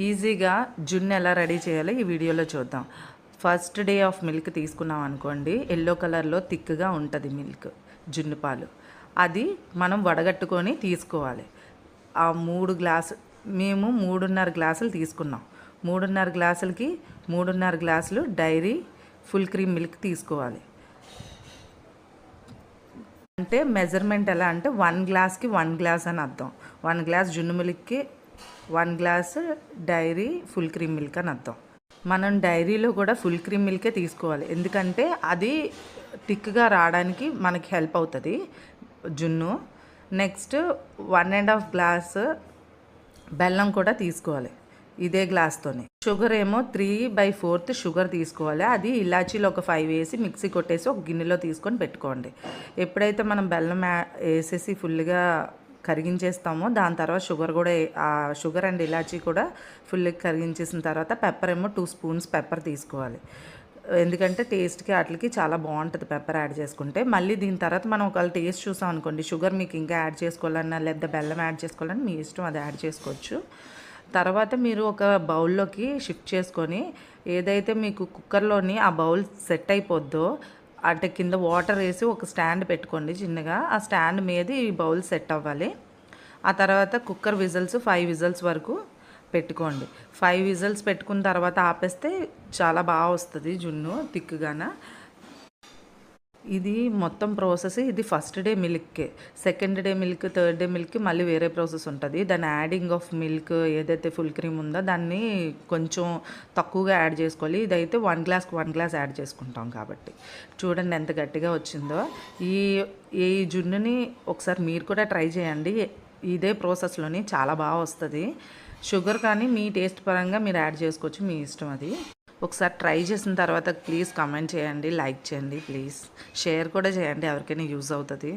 ఈజీగా జున్ను ఎలా రెడీ చేయాలో ఈ వీడియోలో చూద్దాం. ఫస్ట్ డే ఆఫ్ మిల్క్ తీసుకున్నాం అనుకోండి, ఎల్లో కలర్లో థిక్గా ఉంటుంది మిల్క్, జున్ను పాలు. అది మనం వడగట్టుకొని తీసుకోవాలి. ఆ 3 గ్లాసు, మేము 3.5 గ్లాసులు తీసుకున్నాం. 3.5 గ్లాసులకి 3.5 గ్లాసులు డైరీ ఫుల్ క్రీమ్ మిల్క్ తీసుకోవాలి. అంటే మెజర్మెంట్ ఎలా అంటే 1 గ్లాస్కి 1 గ్లాస్ అని అర్థం. 1 గ్లాస్ జున్ను మిల్క్కి 1 glass dairy full cream milk అని అర్థం. మనం డైరీలో కూడా ఫుల్ క్రీమ్ మిల్కే తీసుకోవాలి, ఎందుకంటే అది థిక్గా రావడానికి మనకి హెల్ప్ అవుతుంది జున్ను. నెక్స్ట్ 1.5 గ్లాస్ బెల్లం కూడా తీసుకోవాలి ఇదే గ్లాస్తోనే. షుగర్ ఏమో 3/4 షుగర్ తీసుకోవాలి. అది ఇలాచీలో ఒక 5 వేసి మిక్సీ కొట్టేసి ఒక గిన్నెలో తీసుకొని పెట్టుకోండి. ఎప్పుడైతే మనం బెల్లం వేసేసి ఫుల్గా కరిగించేస్తామో దాని తర్వాత షుగర్ కూడా, ఆ షుగర్ అండ్ ఇలాచీ కూడా ఫుల్గా కరిగించేసిన తర్వాత పెప్పర్ ఏమో 2 స్పూన్స్ పెప్పర్ తీసుకోవాలి. ఎందుకంటే టేస్ట్కి వాటికి చాలా బాగుంటుంది పెప్పర్ యాడ్ చేసుకుంటే. మళ్ళీ దీని తర్వాత మనం ఒకవేళ టేస్ట్ చూసాం అనుకోండి, షుగర్ మీకు ఇంకా యాడ్ చేసుకోవాలన్నా లేదా బెల్లం యాడ్ చేసుకోవాలన్నా మీ ఇష్టం, అది యాడ్ చేసుకోవచ్చు. తర్వాత మీరు ఒక బౌల్లోకి షిఫ్ట్ చేసుకొని, ఏదైతే మీకు కుక్కర్లోని ఆ బౌల్ సెట్ అయిపోద్దో అంటే కింద వాటర్ వేసి ఒక స్టాండ్ పెట్టుకోండి చిన్నగా. ఆ స్టాండ్ మీద ఈ బౌల్ సెట్ అవ్వాలి. ఆ తర్వాత కుక్కర్ విజిల్స్ 5 విజిల్స్ వరకు పెట్టుకోండి. 5 విజిల్స్ పెట్టుకున్న తర్వాత ఆపేస్తే చాలా బాగా వస్తుంది జున్ను థిక్గాన. ఇది మొత్తం ప్రాసెస్. ఇది ఫస్ట్ డే మిల్క్కే. Second day milk, third day milk మళ్ళీ వేరే ప్రాసెస్ ఉంటుంది. దాని యాడింగ్ ఆఫ్ మిల్క్ ఏదైతే ఫుల్ క్రీమ్ ఉందో దాన్ని కొంచెం తక్కువగా యాడ్ చేసుకోవాలి. ఇదైతే 1 గ్లాస్కి 1 గ్లాస్ యాడ్ చేసుకుంటాం కాబట్టి. చూడండి ఎంత గట్టిగా వచ్చిందో. ఈ ఈ జున్నుని ఒకసారి మీరు కూడా ట్రై చేయండి. ఇదే ప్రాసెస్లోని చాలా బాగా వస్తుంది. షుగర్ కానీ మీ టేస్ట్ పరంగా మీరు యాడ్ చేసుకోవచ్చు, మీ ఇష్టం అది. ఒకసారి ట్రై చేసిన తర్వాత ప్లీజ్ కామెంట్ చేయండి, లైక్ చేయండి, ప్లీజ్ షేర్ కూడా చేయండి, ఎవరికైనా యూజ్ అవుతుంది.